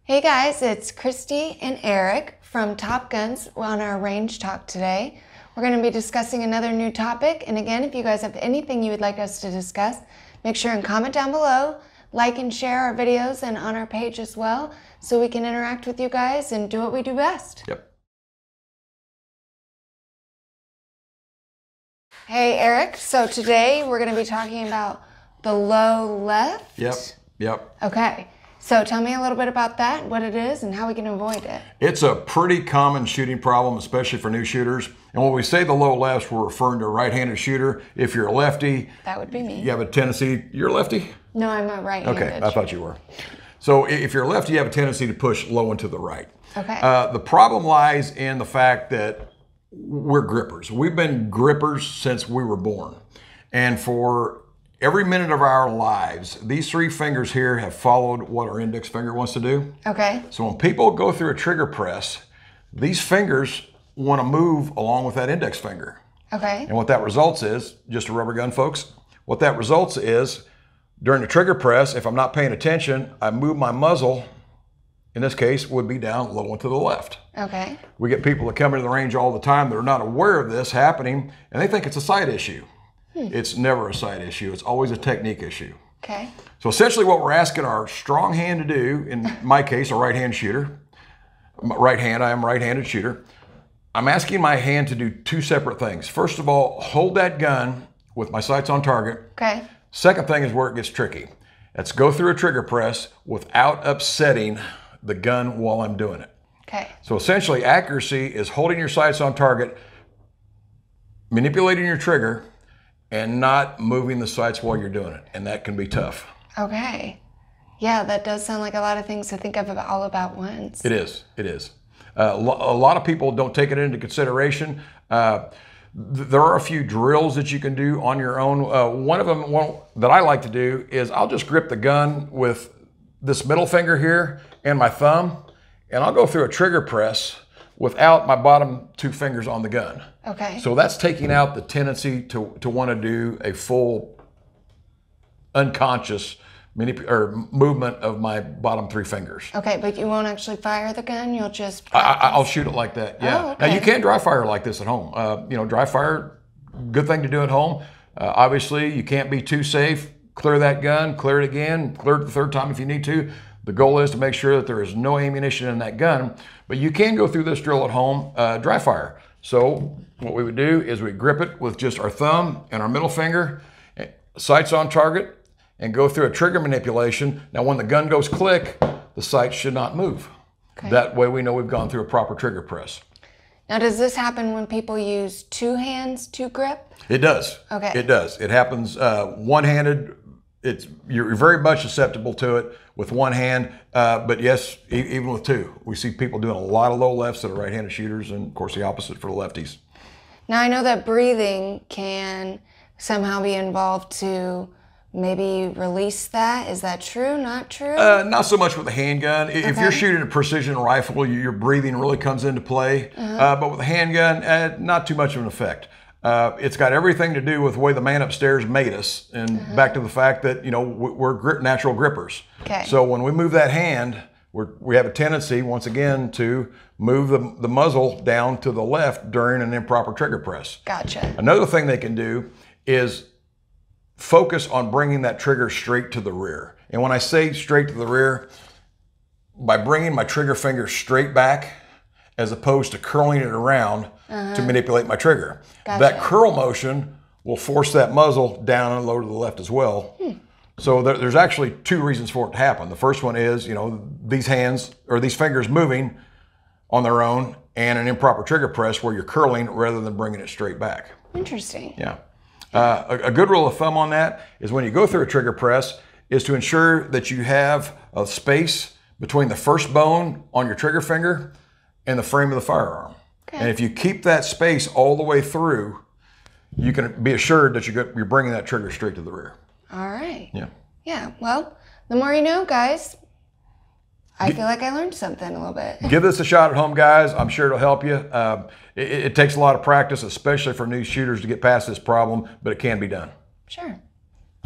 Hey guys, it's Christy and Eric from Top Guns on our range talk today. We're going to be discussing another new topic, and again, if you guys have anything you would like us to discuss, make sure and comment down below, like and share our videos and on our page as well, so we can interact with you guys and do what we do best. Yep. Hey Eric, so today we're going to be talking about the low left. Yep. Okay. So tell me a little bit about that, what it is, and how we can avoid it. It's a pretty common shooting problem, especially for new shooters. And when we say the low lefts, we're referring to a right-handed shooter. If you're a lefty, that would be me. You have a tendency, you're a lefty? No, I'm a right-handed. Okay, I thought you were. So if you're a lefty, you have a tendency to push low and to the right. Okay. The problem lies in the fact that we're grippers. We've been grippers since we were born. And for every minute of our lives, these three fingers here have followed what our index finger wants to do. Okay. So when people go through a trigger press, these fingers want to move along with that index finger. Okay. And what that results is, just a rubber gun, folks, what that results is, during the trigger press, if I'm not paying attention, I move my muzzle, in this case, would be down low and to the left. Okay. We get people that come into the range all the time that are not aware of this happening, and they think it's a sight issue. It's never a sight issue. It's always a technique issue. Okay. So essentially what we're asking our strong hand to do, in my case, a right-hand shooter, I am a right-handed shooter. I'm asking my hand to do two separate things. First of all, hold that gun with my sights on target. Okay. Second thing is where it gets tricky. That's go through a trigger press without upsetting the gun while I'm doing it. Okay. So essentially accuracy is holding your sights on target, manipulating your trigger, and not moving the sights while you're doing it. And that can be tough. Okay. Yeah, that does sound like a lot of things to think of all about once. It is. It is. A lot of people don't take it into consideration. There are a few drills that you can do on your own. One of them that I like to do is I'll just grip the gun with this middle finger here and my thumb, and I'll go through a trigger press without my bottom two fingers on the gun. Okay. So that's taking out the tendency to want to do a full unconscious movement of my bottom three fingers. Okay, but you won't actually fire the gun, you'll just I'll shoot it like that, yeah. Oh, okay. Now you can dry fire like this at home. Dry fire, good thing to do at home. Obviously, you can't be too safe. Clear that gun, clear it again, clear it the third time if you need to. The goal is to make sure that there is no ammunition in that gun, but you can go through this drill at home, dry fire. So what we would do is we grip it with just our thumb and our middle finger, sights on target, and go through a trigger manipulation. Now when the gun goes click, the sights should not move. Okay. That way we know we've gone through a proper trigger press. Now does this happen when people use two hands to grip? It does. Okay. It does. It happens one-handed. You're very much susceptible to it with one hand, but yes, even with two. We see people doing a lot of low lefts that are right-handed shooters, and of course the opposite for the lefties. Now I know that breathing can somehow be involved to maybe release that. Is that true, not true? Not so much with a handgun. Okay. If you're shooting a precision rifle, your breathing really comes into play, but with a handgun, not too much of an effect. It's got everything to do with the way the man upstairs made us, and back to the fact that we're natural grippers. Okay. So when we move that hand, we have a tendency once again to move the muzzle down to the left during an improper trigger press. Gotcha. Another thing they can do is focus on bringing that trigger straight to the rear. And when I say straight to the rear, by bringing my trigger finger straight back as opposed to curling it around to manipulate my trigger. Gotcha. That curl motion will force that muzzle down and low to the left as well. So there's actually two reasons for it to happen. The first one is, these hands or these fingers moving on their own, and an improper trigger press where you're curling rather than bringing it straight back. Interesting. Yeah. A good rule of thumb on that is when you go through a trigger press is to ensure that you have a space between the first bone on your trigger finger and the frame of the firearm. Okay. And if you keep that space all the way through, you can be assured that you're bringing that trigger straight to the rear. All right. Yeah. Yeah, well, the more you know, guys. I feel like I learned something a little bit. Give this a shot at home, guys. I'm sure it'll help you. It takes a lot of practice, especially for new shooters, to get past this problem, but it can be done. Sure.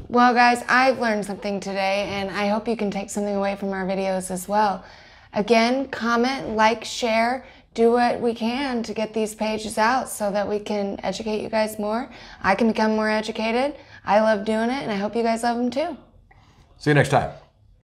Well, guys, I've learned something today, and I hope you can take something away from our videos as well. Again, comment, like, share, do what we can to get these pages out so that we can educate you guys more. I can become more educated. I love doing it, and I hope you guys love them too. See you next time.